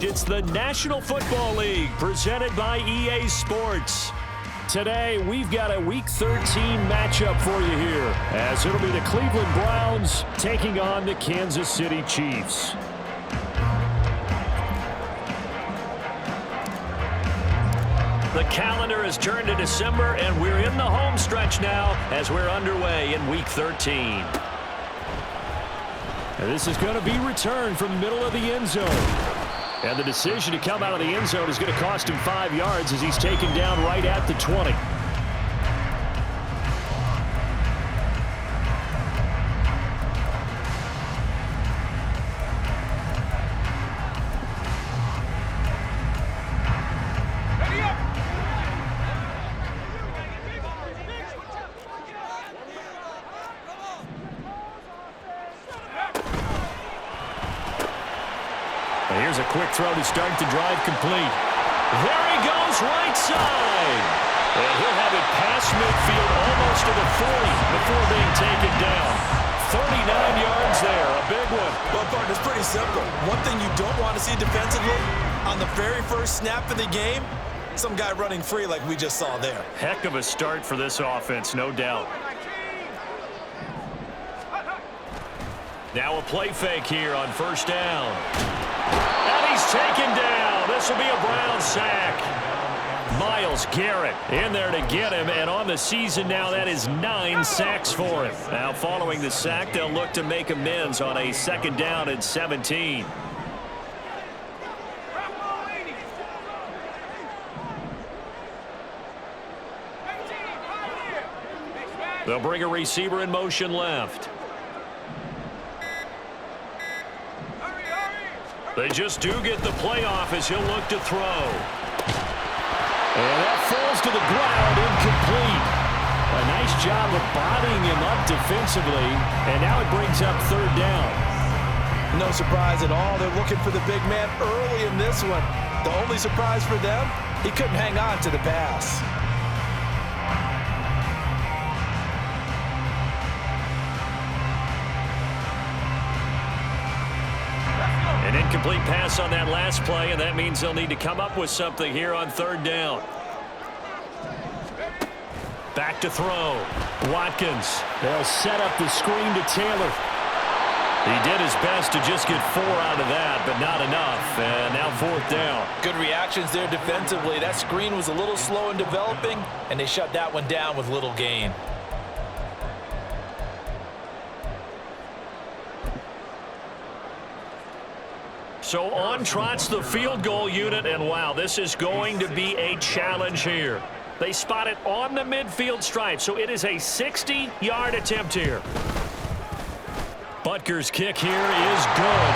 fact, it's the National Football League presented by EA Sports. Today, we've got a Week 13 matchup for you here, as it'll be the Cleveland Browns taking on the Kansas City Chiefs. The calendar has turned to December, and we're in the home stretch now as we're underway in Week 13. And this is going to be returned from the middle of the end zone. And the decision to come out of the end zone is going to cost him 5 yards as he's taken down right at the 20. Here's a quick throw to start the drive complete. There he goes, right side. And he'll have it past midfield almost to the 40 before being taken down. 39 yards there, a big one. Well, Bart, it's pretty simple. One thing you don't want to see defensively, on the very first snap of the game, some guy running free like we just saw there. Heck of a start for this offense, no doubt. Now a play fake here on first down. And he's taken down. This will be a Brown sack. Myles Garrett in there to get him, and on the season now, that is 9 sacks for him. Now, following the sack, they'll look to make amends on a second down and 17. They'll bring a receiver in motion left. They just do get the play off as he'll look to throw. And that falls to the ground, incomplete. A nice job of bodying him up defensively, and now it brings up third down. No surprise at all. They're looking for the big man early in this one. The only surprise for them, he couldn't hang on to the pass. An incomplete pass on that last play, and that means they'll need to come up with something here on third down. Back to throw. Watkins. They'll set up the screen to Taylor. He did his best to just get 4 out of that, but not enough. And now fourth down. Good reactions there defensively. That screen was a little slow in developing, and they shut that one down with little gain. So on trots the field goal unit, and wow, this is going to be a challenge here. They spot it on the midfield stripe, so it is a 60-yard attempt here. Butker's kick here is good.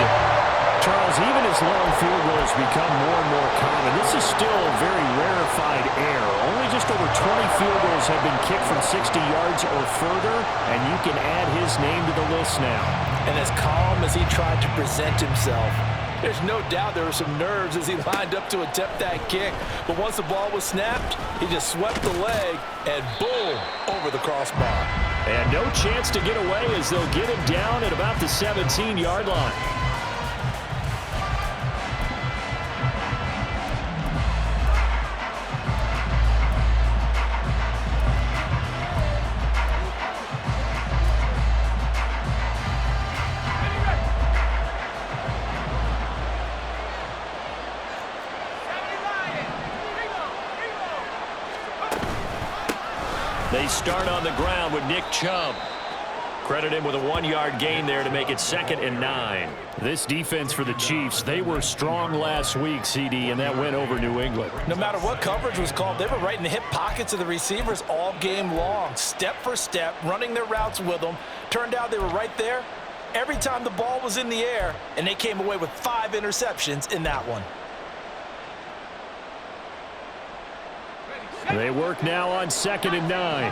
Charles, even as long field goals become more and more common, this is still a very rarefied error. Only just over 20 field goals have been kicked from 60 yards or further, and you can add his name to the list now. And as calm as he tried to present himself, there's no doubt there were some nerves as he lined up to attempt that kick. But once the ball was snapped, he just swept the leg and boom, over the crossbar. And no chance to get away as they'll get him down at about the 17-yard line. They start on the ground with Nick Chubb. Credit him with a 1-yard gain there to make it 2nd and 9. This defense for the Chiefs, they were strong last week, CD, and that went over New England. No matter what coverage was called, they were right in the hip pockets of the receivers all game long, step for step, running their routes with them. Turned out they were right there every time the ball was in the air, and they came away with 5 interceptions in that one. They work now on 2nd and 9.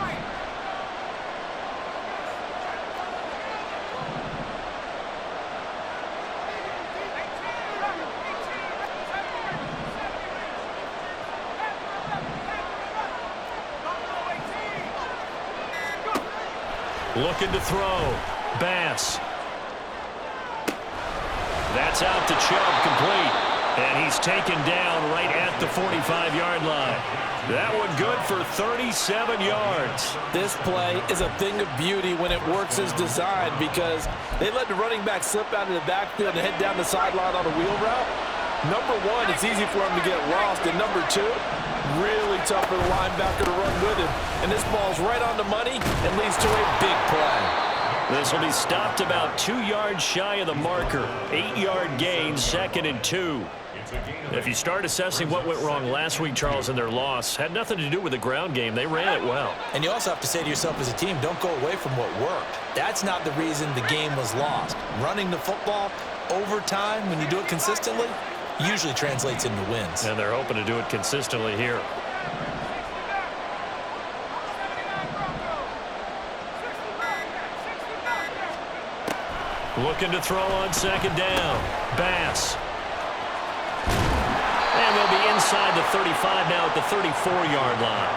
Looking to throw. Bass. That's out to Chubb, complete. And he's taken down right at the 45-yard line. That one good for 37 yards. This play is a thing of beauty when it works as designed because they let the running back slip out of the backfield and head down the sideline on a wheel route. Number one, it's easy for him to get lost. And number two, really tough for the linebacker to run with him. And this ball's right on the money and leads to a big play. This will be stopped about 2 yards shy of the marker. 8-yard gain, 2nd and 2. If you start assessing what went wrong last week, Charles, in their loss, had nothing to do with the ground game. They ran it well. And you also have to say to yourself as a team, don't go away from what worked. That's not the reason the game was lost. Running the football over time, when you do it consistently, usually translates into wins. And they're hoping to do it consistently here. Looking to throw on 2nd down. Bass. And they'll be inside the 35 now at the 34-yard line.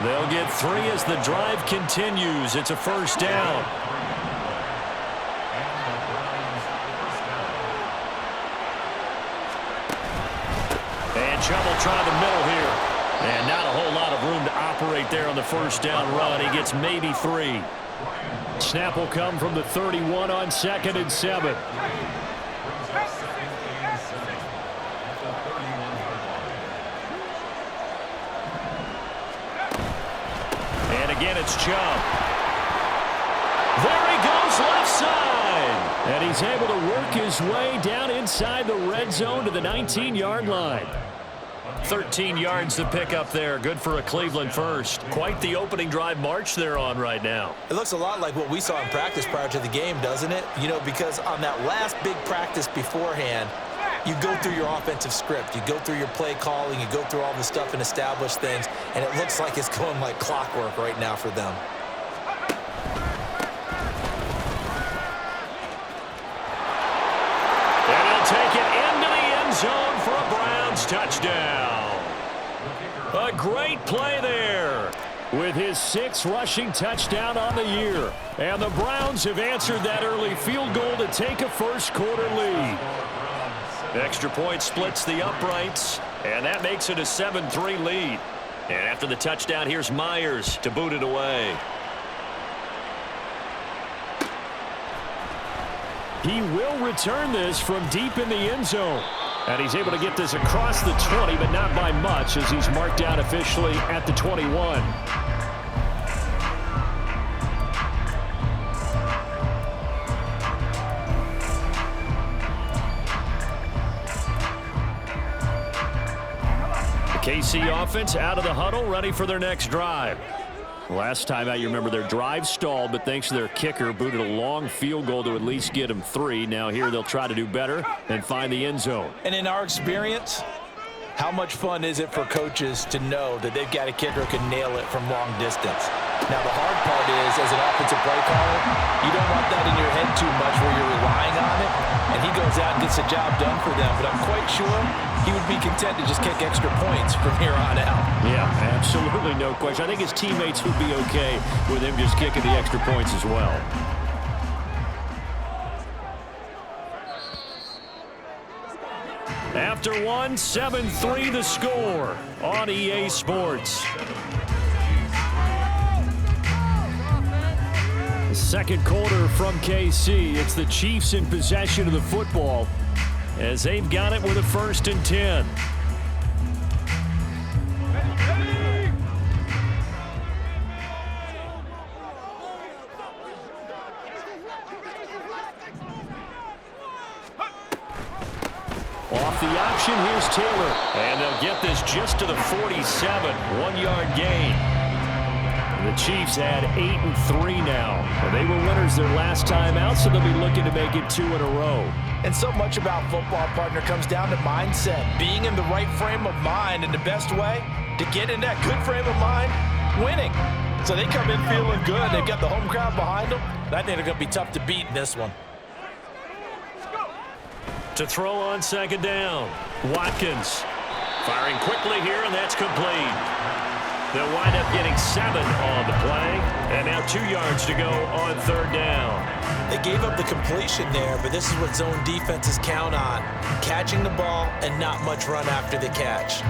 They'll get 3 as the drive continues. It's a 1st down. And Chubb will try the middle here. And not a whole lot of room to operate there on the 1st down run. He gets maybe 3. Snap will come from the 31 on 2nd and 7. And again, it's Chubb. There he goes left side. And he's able to work his way down inside the red zone to the 19-yard line. 13 yards to pick up there. Good for a Cleveland first. Quite the opening drive march they're on right now. It looks a lot like what we saw in practice prior to the game, doesn't it? You know, because on that last big practice beforehand, you go through your offensive script. You go through your play calling. You go through all the stuff and establish things. And it looks like it's going like clockwork right now for them. And he'll take it into the end zone for a Browns touchdown. A great play there with his 6th rushing touchdown on the year. And the Browns have answered that early field goal to take a first-quarter lead. Extra point splits the uprights, and that makes it a 7-3 lead. And after the touchdown, here's Myers to boot it away. He will return this from deep in the end zone. And he's able to get this across the 20, but not by much as he's marked out officially at the 21. KC offense out of the huddle, ready for their next drive. Last time out, you remember their drive stalled, but thanks to their kicker, booted a long field goal to at least get them 3. Now here they'll try to do better and find the end zone. And in our experience, how much fun is it for coaches to know that they've got a kicker who can nail it from long distance? Now, the hard part is, as an offensive play caller, you don't want that in your head too much where you're relying on it, and he goes out and gets the job done for them. But I'm quite sure he would be content to just kick extra points from here on out. Yeah, absolutely no question. I think his teammates would be okay with him just kicking the extra points as well. After one, 7-3 the score on EA Sports. The second quarter from KC. It's the Chiefs in possession of the football as they've got it with a 1st and 10. Off the option, here's Taylor. And they'll get this just to the 47, 1-yard gain. The Chiefs had 8-3 now. And they were winners their last time out, so they'll be looking to make it 2 in a row. And so much about football, partner, comes down to mindset. Being in the right frame of mind, and the best way to get in that good frame of mind, winning. So they come in feeling good. They've got the home crowd behind them. I think they're going to be tough to beat in this one. To throw on 2nd down, Watkins firing quickly here, and that's complete. They'll wind up getting 7 on the play. And now 2 yards to go on 3rd down. They gave up the completion there, but this is what zone defenses count on. Catching the ball and not much run after the catch.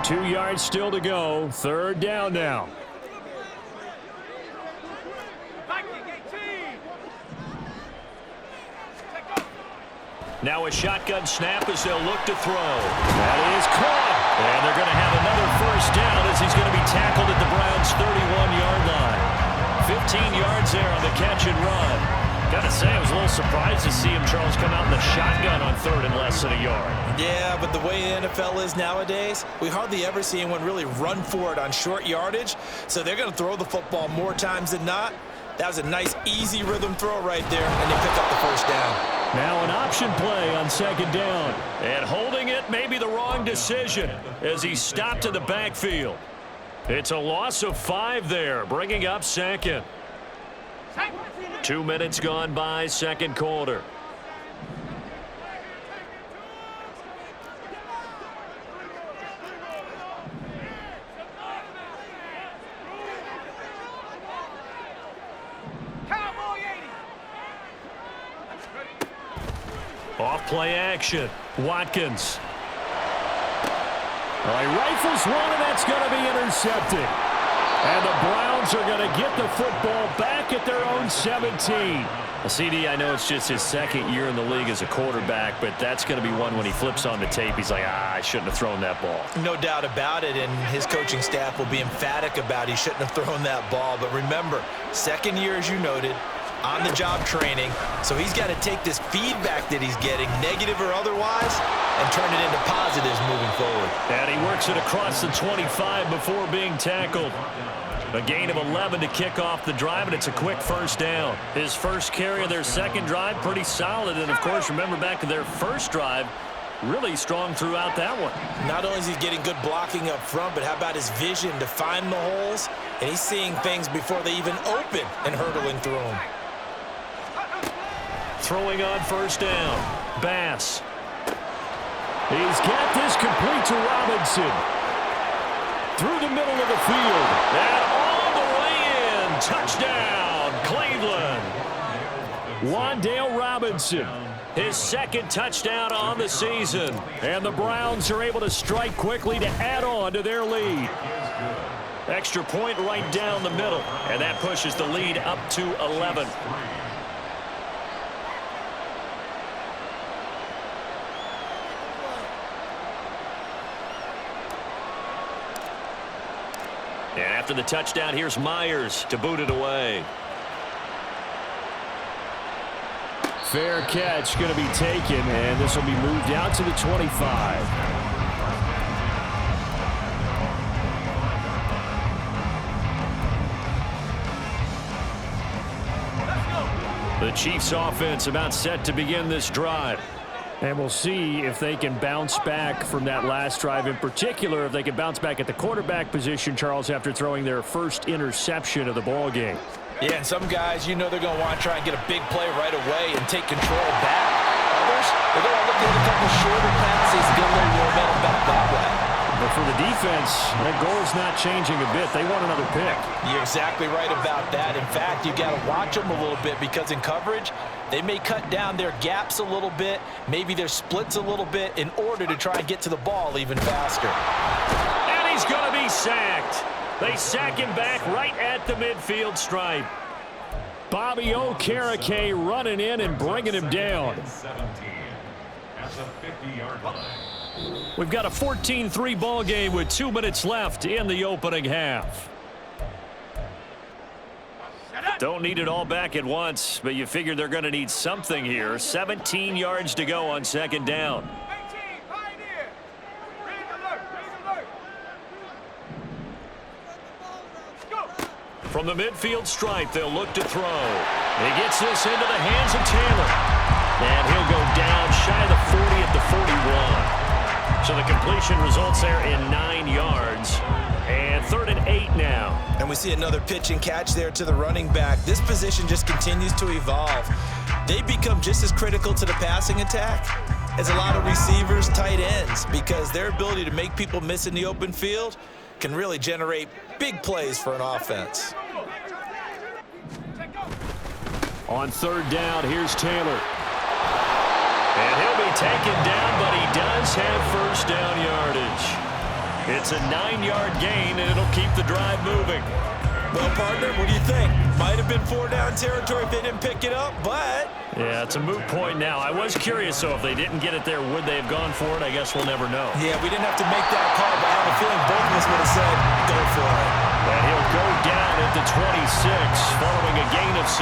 Two yards still to go. 3rd down now. Now a shotgun snap as they'll look to throw. That is caught. And they're going to have another 1st down as he's going to be tackled at the Browns' 31-yard line. 15 yards there on the catch and run. Got to say, I was a little surprised to see him, Charles, come out in the shotgun on 3rd and less than a yard. Yeah, but the way the NFL is nowadays, we hardly ever see anyone really run for it on short yardage. So they're going to throw the football more times than not. That was a nice, easy rhythm throw right there, and they pick up the 1st down. Now an option play on 2nd down. And holding it may be the wrong decision as he stopped in the backfield. It's a loss of 5 there, bringing up 2nd. 2 minutes gone by, 2nd quarter. Off play action. Watkins. All right, rifles one, and that's going to be intercepted. And the Browns are going to get the football back at their own 17. CD, I know it's just his 2nd year in the league as a quarterback, but that's going to be one when he flips on the tape. He's like, I shouldn't have thrown that ball. No doubt about it, and his coaching staff will be emphatic about he shouldn't have thrown that ball. But remember, 2nd year, as you noted, on-the-job training, so he's got to take this feedback that he's getting, negative or otherwise, and turn it into positives moving forward. And he works it across the 25 before being tackled. A gain of 11 to kick off the drive, and it's a quick 1st down. His 1st carry of their 2nd drive, pretty solid. And, of course, remember back to their 1st drive, really strong throughout that one. Not only is he getting good blocking up front, but how about his vision to find the holes? And he's seeing things before they even open and hurdling through them. Throwing on 1st down. Bass. He's got this complete to Robinson. Through the middle of the field. And all the way in. Touchdown, Cleveland. Wan'Dale Robinson. His 2nd touchdown on the season. And the Browns are able to strike quickly to add on to their lead. Extra point right down the middle. And that pushes the lead up to 11. And after the touchdown, here's Myers to boot it away. Fair catch going to be taken, and this will be moved out to the 25. The Chiefs offense about set to begin this drive. And we'll see if they can bounce back from that last drive, in particular if they can bounce back at the quarterback position, Charles, after throwing their 1st interception of the ball game. Yeah, and some guys, you know they're going to want to try and get a big play right away and take control back. Others, they're going to look at a couple shorter passes and get a little momentum back that way. But for the defense, that goal is not changing a bit. They want another pick. You're exactly right about that. In fact, you got to watch them a little bit because in coverage, they may cut down their gaps a little bit, maybe their splits a little bit in order to try and get to the ball even faster. And he's going to be sacked. They sack him back right at the midfield stripe. Vmtb2 Cle Ks running in and bringing him down. We've got a 14-3 ball game with 2 minutes left in the opening half. Don't need it all back at once, but you figure they're going to need something here. 17 yards to go on 2nd down. From the midfield stripe, they'll look to throw. He gets this into the hands of Taylor. And he'll go down shy of the 40 at the 41. So the completion results there in 9 yards. And 3rd and 8 now. And we see another pitch and catch there to the running back. This position just continues to evolve. They become just as critical to the passing attack as a lot of receivers, tight ends, because their ability to make people miss in the open field can really generate big plays for an offense. On third down, here's Taylor. And he'll be taken down, but he does have first down yardage. It's a 9-yard gain, and it'll keep the drive moving. Well, partner, what do you think? Might have been 4-down territory if they didn't pick it up, but... Yeah, it's a moot point now. I was curious, so if they didn't get it there, would they have gone for it? I guess we'll never know. Yeah, we didn't have to make that call, but I have a feeling both of us would have said, go for it. And he'll go down at the 26, following a gain of 6.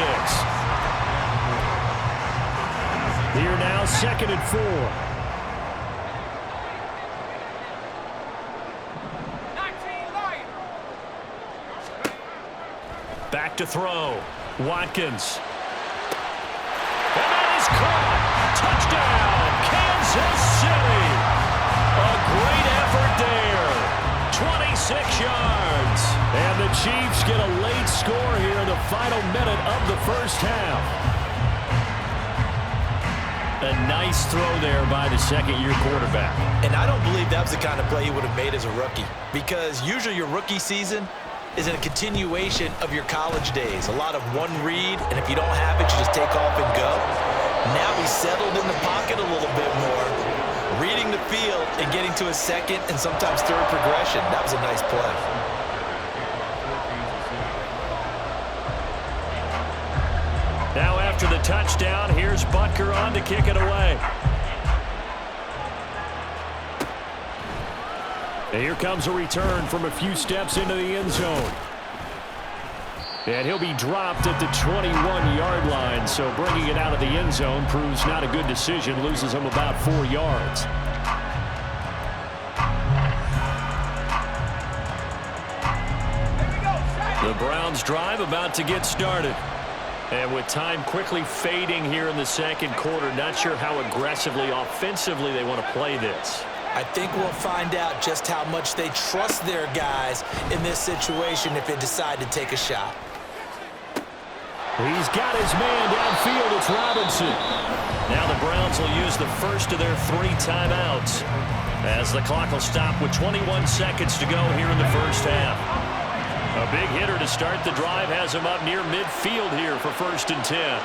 Here now, 2nd and 4. Back to throw. Watkins. And that is caught. Touchdown, Kansas City. A great effort there. 26 yards. And the Chiefs get a late score here in the final minute of the first half. A nice throw there by the second-year quarterback. And I don't believe that was the kind of play he would have made as a rookie, because usually your rookie season is in a continuation of your college days. A lot of one read, and if you don't have it, you just take off and go. Now he's settled in the pocket a little bit more, reading the field and getting to his second and sometimes third progression. That was a nice play. Now after the touchdown, here's Butker on to kick it away. And here comes a return from a few steps into the end zone. And he'll be dropped at the 21-yard line, so bringing it out of the end zone proves not a good decision, loses him about 4 yards. The Browns drive about to get started. And with time quickly fading here in the second quarter, not sure how aggressively, offensively they want to play this. I think we'll find out just how much they trust their guys in this situation if they decide to take a shot. He's got his man downfield. It's Robinson. Now the Browns will use the first of their 3 timeouts as the clock will stop with 21 seconds to go here in the first half. A big hitter to start the drive has him up near midfield here for 1st and 10.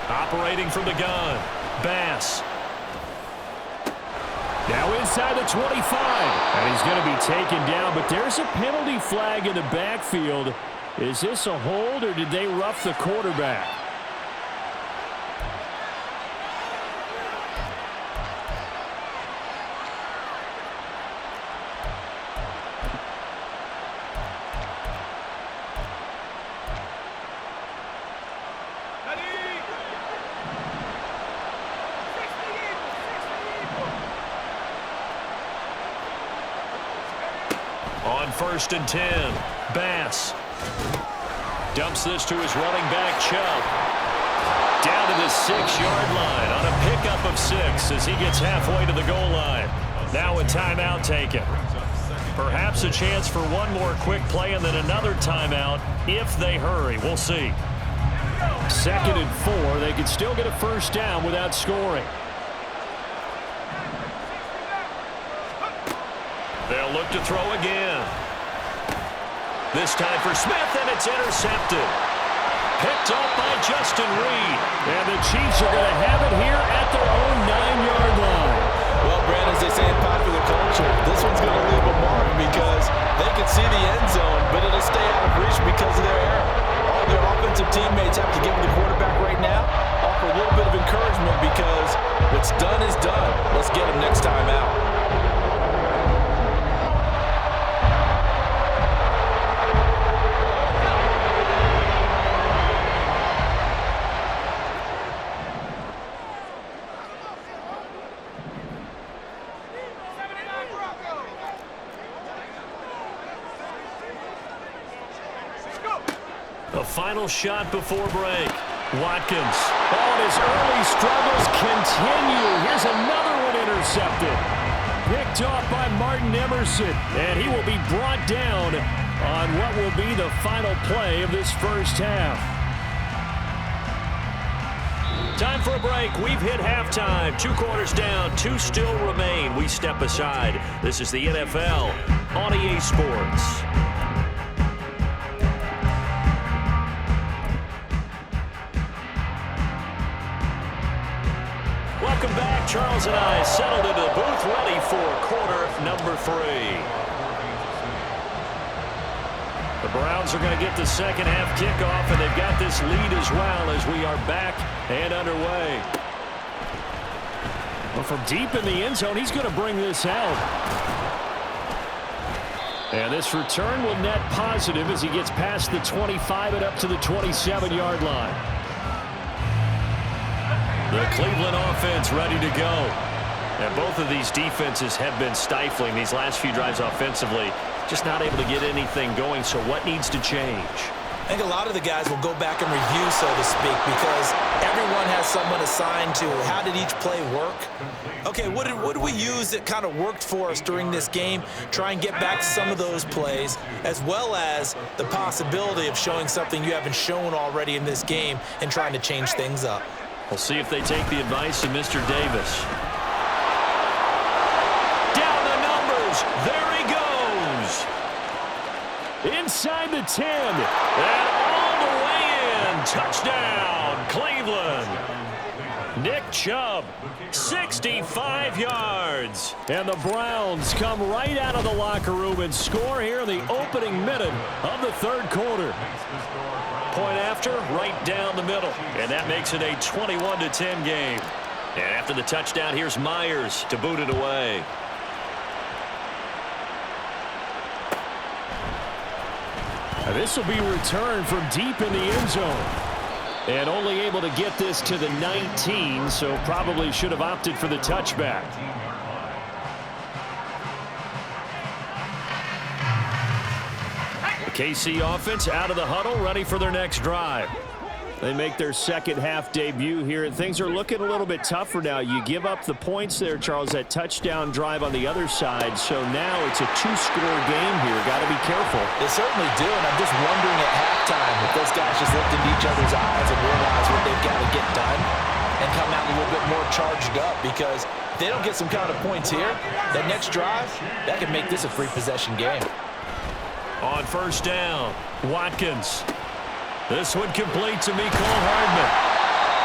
Operating from the gun, Bass. Now inside the 25, and he's going to be taken down, but there's a penalty flag in the backfield. Is this a hold, or did they rough the quarterback? On 1st and 10, Bass dumps this to his running back, Chubb. Down to the 6-yard line on a pickup of 6 as he gets halfway to the goal line. Now a timeout taken. Perhaps a chance for one more quick play and then another timeout if they hurry. We'll see. 2nd and 4. They could still get a first down without scoring. They'll look to throw again. This time for Smith, and it's intercepted. Picked up by Justin Reed. And the Chiefs are going to have it here at their own 9-yard line. Well, Brad, as they say in popular culture, this one's going to leave a mark because they can see the end zone, but it'll stay out of reach because of their error. All their offensive teammates have to give the quarterback right now, offer a little bit of encouragement because what's done is done. Let's get him next time out. The final shot before break. Watkins Oh, and his early struggles continue. Here's another one intercepted. Picked off by Martin Emerson, and he will be brought down on what will be the final play of this first half. Time for a break. We've hit halftime. 2 quarters down, 2 still remain. We step aside. This is the NFL on EA Sports. Welcome back. Charles and I settled into the booth, ready for quarter number 3. The Browns are going to get the second half kickoff, and they've got this lead as well as we are back and underway. Well, from deep in the end zone, he's going to bring this out. And this return will net positive as he gets past the 25 and up to the 27-yard line. The Cleveland offense ready to go. And both of these defenses have been stifling these last few drives offensively. Just not able to get anything going, so what needs to change? I think a lot of the guys will go back and review, so to speak, because everyone has someone assigned to how did each play work. Okay, what did we use that kind of worked for us during this game? Try and get back to some of those plays, as well as the possibility of showing something you haven't shown already in this game and trying to change things up. We'll see if they take the advice of Mr. Davis. Down the numbers. There he goes. Inside the 10. And all the way in. Touchdown, Cleveland. Nick Chubb, 65 yards. And the Browns come right out of the locker room and score here in the opening minute of the third quarter. Point after, right down the middle. And that makes it a 21-10 game. And after the touchdown, here's Myers to boot it away. Now this will be returned from deep in the end zone. And only able to get this to the 19, so probably should have opted for the touchback. The KC offense out of the huddle, ready for their next drive. They make their second half debut here, and things are looking a little bit tougher now. You give up the points there, Charles, that touchdown drive on the other side. So now it's a 2-score game here. Got to be careful. They certainly do, and I'm just wondering at halftime if those guys just looked into each other's eyes and realize what they've got to get done and come out a little bit more charged up, because if they don't get some kind of points here, that next drive, that could make this a free-possession game. On first down, Watkins. This one complete to Mecole Hardman.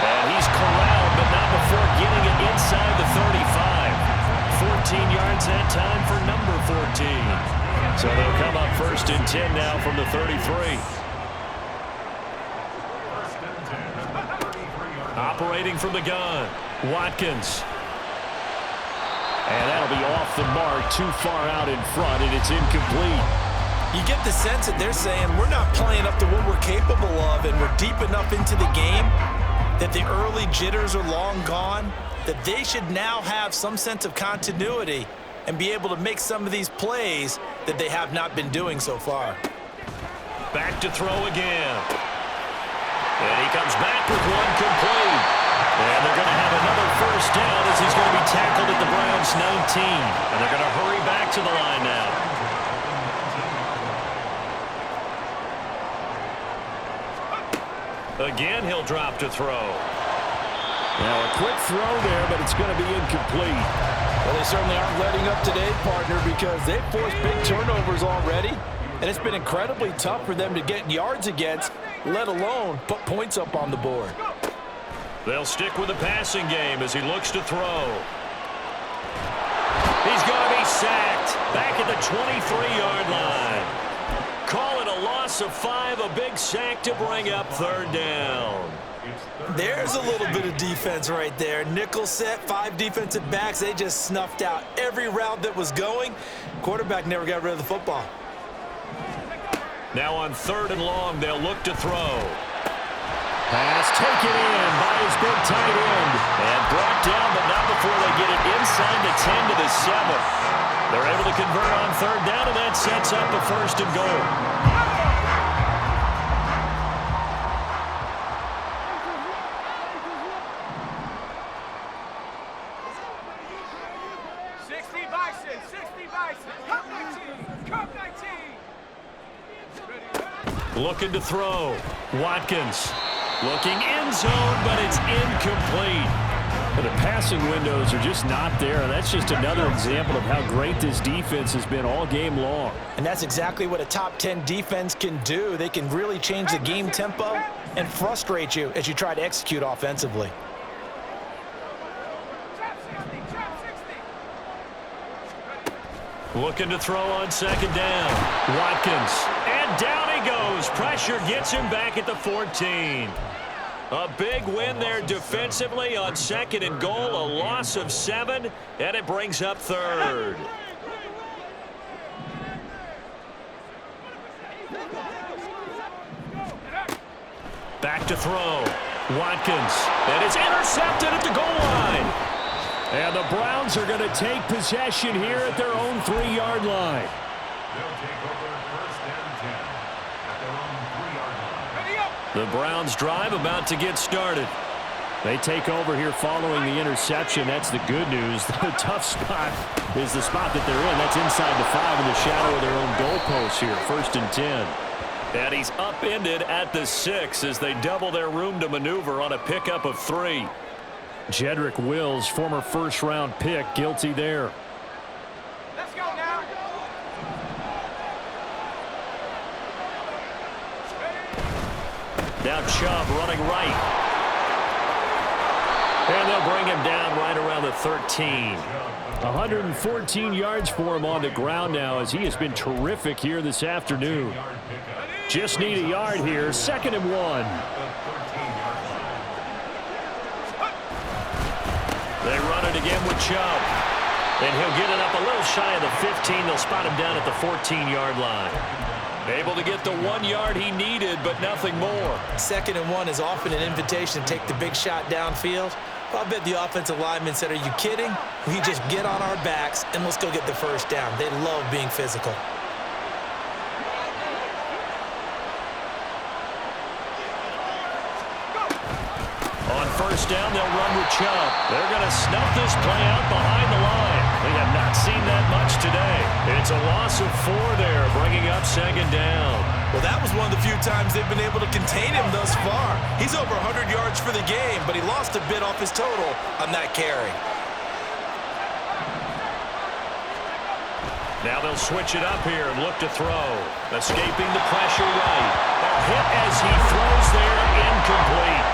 And he's corralled, but not before getting it inside the 35. 14 yards that time for number 14. So they'll come up first and 10 now from the 33. Operating from the gun, Watkins. And that'll be off the mark, too far out in front, and it's incomplete. You get the sense that they're saying we're not playing up to what we're capable of, and we're deep enough into the game that the early jitters are long gone, that they should now have some sense of continuity and be able to make some of these plays that they have not been doing so far. Back to throw again. And he comes back with one complete. And they're going to have another first down as he's going to be tackled at the Browns' 19. And they're going to hurry back to the line now. Again, he'll drop to throw. Now a quick throw there, but it's going to be incomplete. Well, they certainly aren't letting up today, partner, because they've forced big turnovers already, and it's been incredibly tough for them to get yards against, let alone put points up on the board. They'll stick with the passing game as he looks to throw. He's going to be sacked back at the 23-yard line. Call it a loss of 5, a big sack to bring up third down. There's a little bit of defense right there. Nickel set, 5 defensive backs. They just snuffed out every route that was going. Quarterback never got rid of the football. Now on third and long, they'll look to throw. Pass taken in by his big tight end. And brought down, but not before they get it inside the 10 to the 7. They're able to convert on third down, and that sets up a first and goal. Looking to throw. Watkins looking end zone, but it's incomplete. The passing windows are just not there. That's just another example of how great this defense has been all game long. And that's exactly what a top 10 defense can do. They can really change the game tempo and frustrate you as you try to execute offensively. Looking to throw on second down. Watkins. And down he goes. Pressure gets him back at the 14. A big win there defensively on second and goal. A loss of 7, and it brings up third. Back to throw. Watkins. And it's intercepted at the goal line. And the Browns are going to take possession here at their own 3-yard line. They'll take over first and 10 at their own 3-yard line. The Browns drive about to get started. They take over here following the interception. That's the good news. The tough spot is the spot that they're in. That's inside the 5 in the shadow of their own goalpost here. First and 10. And he's upended at the 6 as they double their room to maneuver on a pickup of 3. Jedrick Wills, former first-round pick, guilty there. Let's go now. Now Chubb running right. And they'll bring him down right around the 13. 114 yards for him on the ground now as he has been terrific here this afternoon. Just need a yard here. Second and 1. They run it again with Chubb. And he'll get it up a little shy of the 15. They'll spot him down at the 14-yard line. Able to get the 1 yard he needed, but nothing more. Second and 1 is often an invitation to take the big shot downfield. I bet the offensive lineman said, are you kidding? We just get on our backs and let's go get the first down. They love being physical. On first down, they'll run with Chubb. They're going to snuff this play out behind the line. We have not seen that much today. It's a loss of 4 there, bringing up second down. Well, that was one of the few times they've been able to contain him thus far. He's over 100 yards for the game, but he lost a bit off his total on that carry. Now they'll switch it up here and look to throw. Escaping the pressure right. A hit as he throws there, incomplete.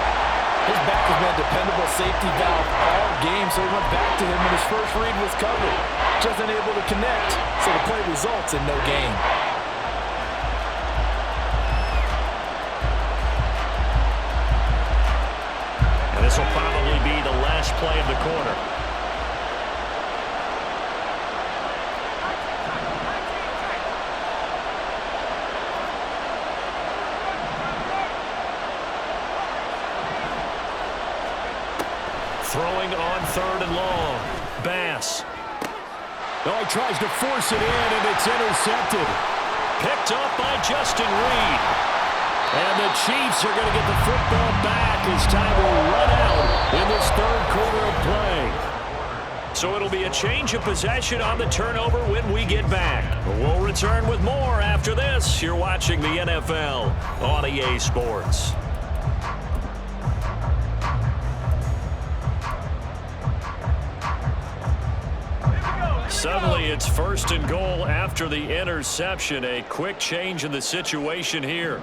His back has been a dependable safety valve all game, so he went back to him when his first read was covered. Just unable to connect, so the play results in no gain. And this will probably be the last play of the quarter. Throwing on third and long. Bass. Oh, he tries to force it in, and it's intercepted. Picked up by Justin Reed. And the Chiefs are going to get the football back as time will run out in this third quarter of play. So it'll be a change of possession on the turnover when we get back. We'll return with more after this. You're watching the NFL on EA Sports. Suddenly, it's first and goal after the interception. A quick change in the situation here.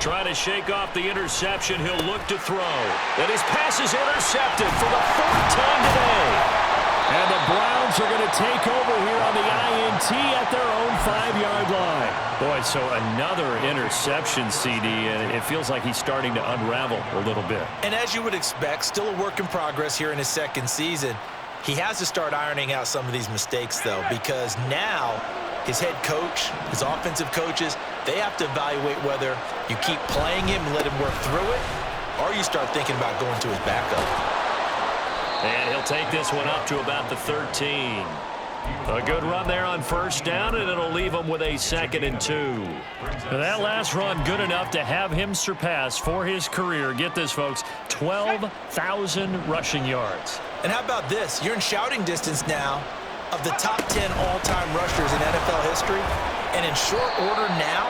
Trying to shake off the interception. He'll look to throw. And his pass is intercepted for the 4th time today. And the Browns are going to take over here on the INT at their own 5-yard line. Boy, so another interception, CD, and it feels like he's starting to unravel a little bit. And as you would expect, still a work in progress here in his second season. He has to start ironing out some of these mistakes, though, because now his head coach, his offensive coaches, they have to evaluate whether you keep playing him and let him work through it, or you start thinking about going to his backup. And he'll take this one up to about the 13. A good run there on first down, and it'll leave him with a 2nd and 2. That last run good enough to have him surpass for his career, get this, folks, 12,000 rushing yards. And how about this? You're in shouting distance now of the top 10 all-time rushers in NFL history. And in short order now,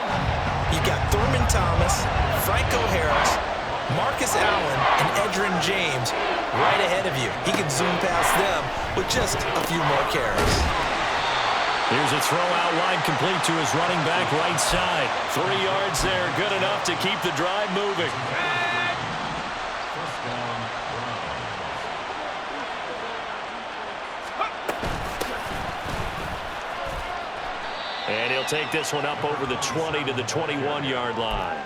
you've got Thurman Thomas, Franco Harris, Marcus Allen, and Edgerrin James right ahead of you. He can zoom past them with just a few more carries. Here's a throw out wide, complete to his running back right side. 3 yards there, good enough to keep the drive moving. First down, And he'll take this one up over the 20 to the 21-yard line.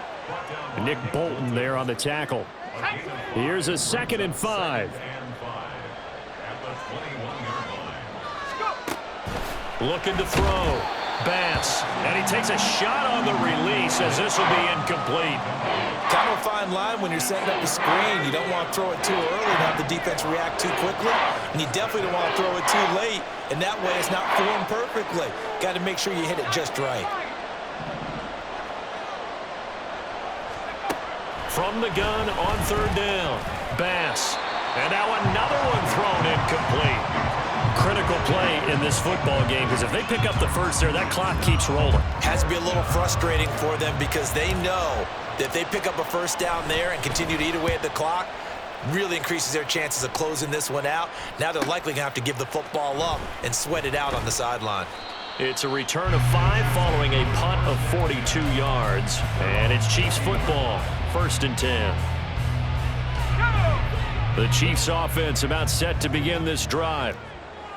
Nick Bolton there on the tackle. Here's a 2nd and 5. at the 21-yard line. Looking to throw. Bass. And he takes a shot on the release as this will be incomplete. Kind of a fine line when you're setting up the screen. You don't want to throw it too early and have the defense react too quickly. And you definitely don't want to throw it too late. And that way it's not formed perfectly. Got to make sure you hit it just right. From the gun on 3rd down. Bass. And now another one thrown incomplete. Critical play in this football game because if they pick up the first there, that clock keeps rolling. Has to be a little frustrating for them because they know that if they pick up a first down there and continue to eat away at the clock, really increases their chances of closing this one out. Now they're likely going to have to give the football up and sweat it out on the sideline. It's a return of 5 following a punt of 42 yards. And it's Chiefs football, 1st and 10. The Chiefs offense about set to begin this drive.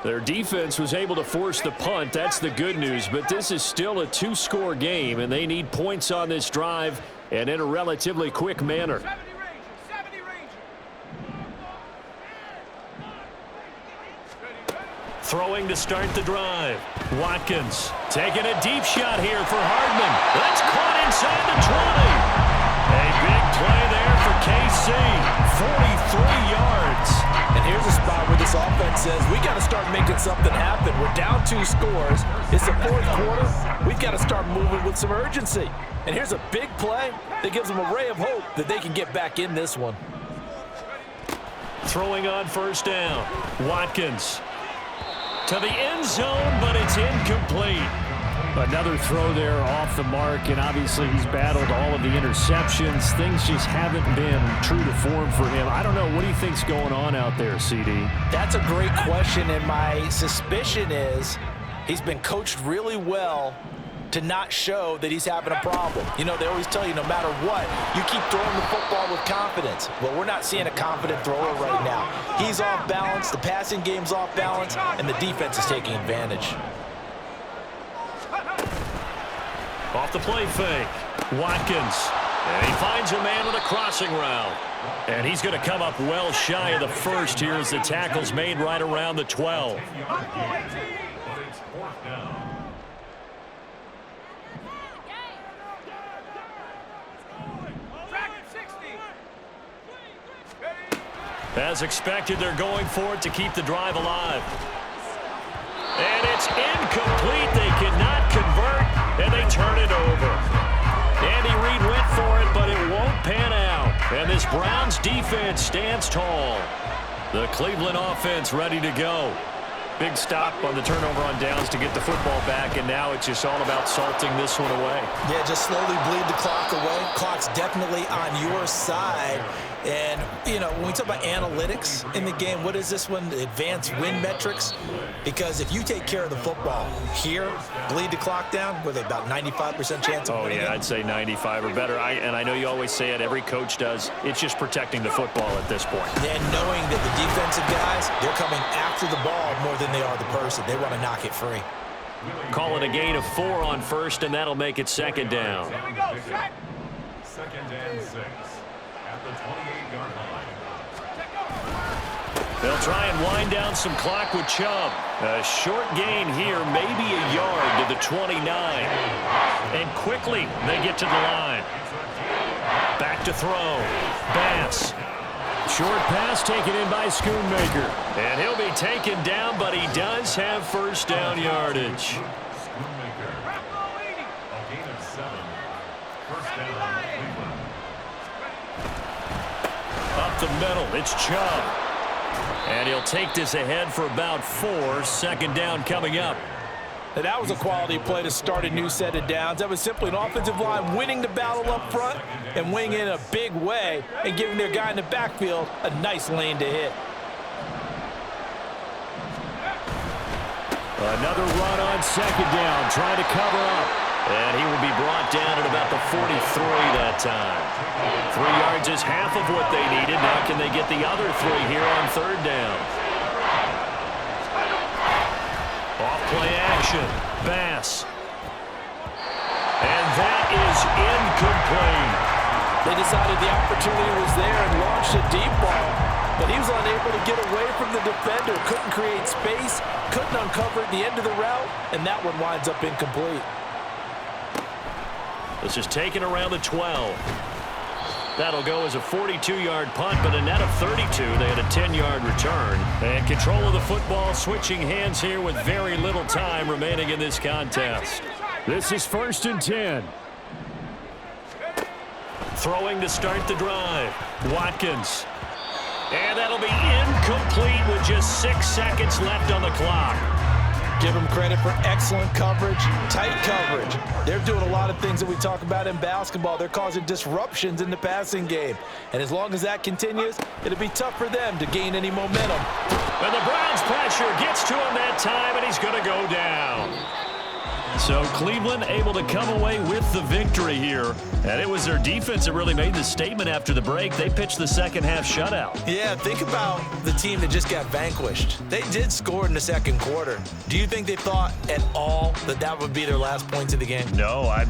Their defense was able to force the punt. That's the good news. But this is still a 2-score game, and they need points on this drive and in a relatively quick manner. 70 range. Throwing to start the drive. Watkins taking a deep shot here for Hardman. That's caught inside the 20. A big play there for KC. 43 yards. And here's a spot where this offense says, we got to start making something happen. We're down 2 scores. It's the 4th quarter. We've got to start moving with some urgency. And here's a big play that gives them a ray of hope that they can get back in this one. Throwing on 1st down. Watkins to the end zone, but it's incomplete. Another throw there off the mark, and obviously he's battled all of the interceptions. Things just haven't been true to form for him. I don't know. What do you think's going on out there, CD? That's a great question, and my suspicion is he's been coached really well to not show that he's having a problem. You know, they always tell you no matter what, you keep throwing the football with confidence. Well, we're not seeing a confident thrower right now. He's off balance, the passing game's off balance, and the defense is taking advantage. Off the play fake. Watkins. And he finds a man with a crossing route. And he's going to come up well shy of the first here as the tackle's made right around the 12. But it's 4th down. As expected, they're going for it to keep the drive alive. And it's incomplete. They cannot convert, and they turn it over. Andy Reid went for it, but it won't pan out. And this Browns defense stands tall. The Cleveland offense ready to go. Big stop on the turnover on downs to get the football back, and now it's just all about salting this one away. Yeah, just slowly bleed the clock away. Clock's definitely on your side. And, you know, when we talk about analytics in the game, what is this one? Advanced win metrics? Because if you take care of the football here, bleed the clock down, with about 95% chance of winning it. I'd say 95 or better. And I know you always say it, every coach does. It's just protecting the football at this point. And knowing that the defensive guys, they're coming after the ball more than they are the person. They want to knock it free. Call it a gain of 4 on first, and that'll make it 2nd down. 2nd and 6 at the 28-yard line. They'll try and wind down some clock with Chubb. A short gain here, maybe a yard to the 29. And quickly they get to the line. Back to throw. Bass. Short pass taken in by Schoonmaker. And he'll be taken down, but he does have first down yardage. Schoonmaker. A gain of 7. First down, Cleveland. Up the middle, it's Chubb. And he'll take this ahead for about 4. Second down coming up. And that was a quality play to start a new set of downs. That was simply an offensive line winning the battle up front and winning in a big way and giving their guy in the backfield a nice lane to hit. Another run on second down, trying to cover up. And he will be brought down at about the 43 that time. 3 yards is half of what they needed. Now can they get the other 3 here on third down? Off play action. Bass. And that is incomplete. They decided the opportunity was there and launched a deep ball, but he was unable to get away from the defender, couldn't create space, couldn't uncover at the end of the route, and that one winds up incomplete. This is taken around the 12. That'll go as a 42-yard punt, but a net of 32. They had a 10-yard return. And control of the football switching hands here with very little time remaining in this contest. This is 1st and 10. Throwing to start the drive. Watkins. And that'll be incomplete with just 6 seconds left on the clock. Give them credit for excellent coverage, tight coverage. They're doing a lot of things that we talk about in basketball. They're causing disruptions in the passing game. And as long as that continues, it'll be tough for them to gain any momentum. And the Browns pressure gets to him that time, and he's going to go down. So Cleveland able to come away with the victory here. And it was their defense that really made the statement after the break. They pitched the second half shutout. Yeah, think about the team that just got vanquished. They did score in the second quarter. Do you think they thought at all that that would be their last points of the game? No, I'm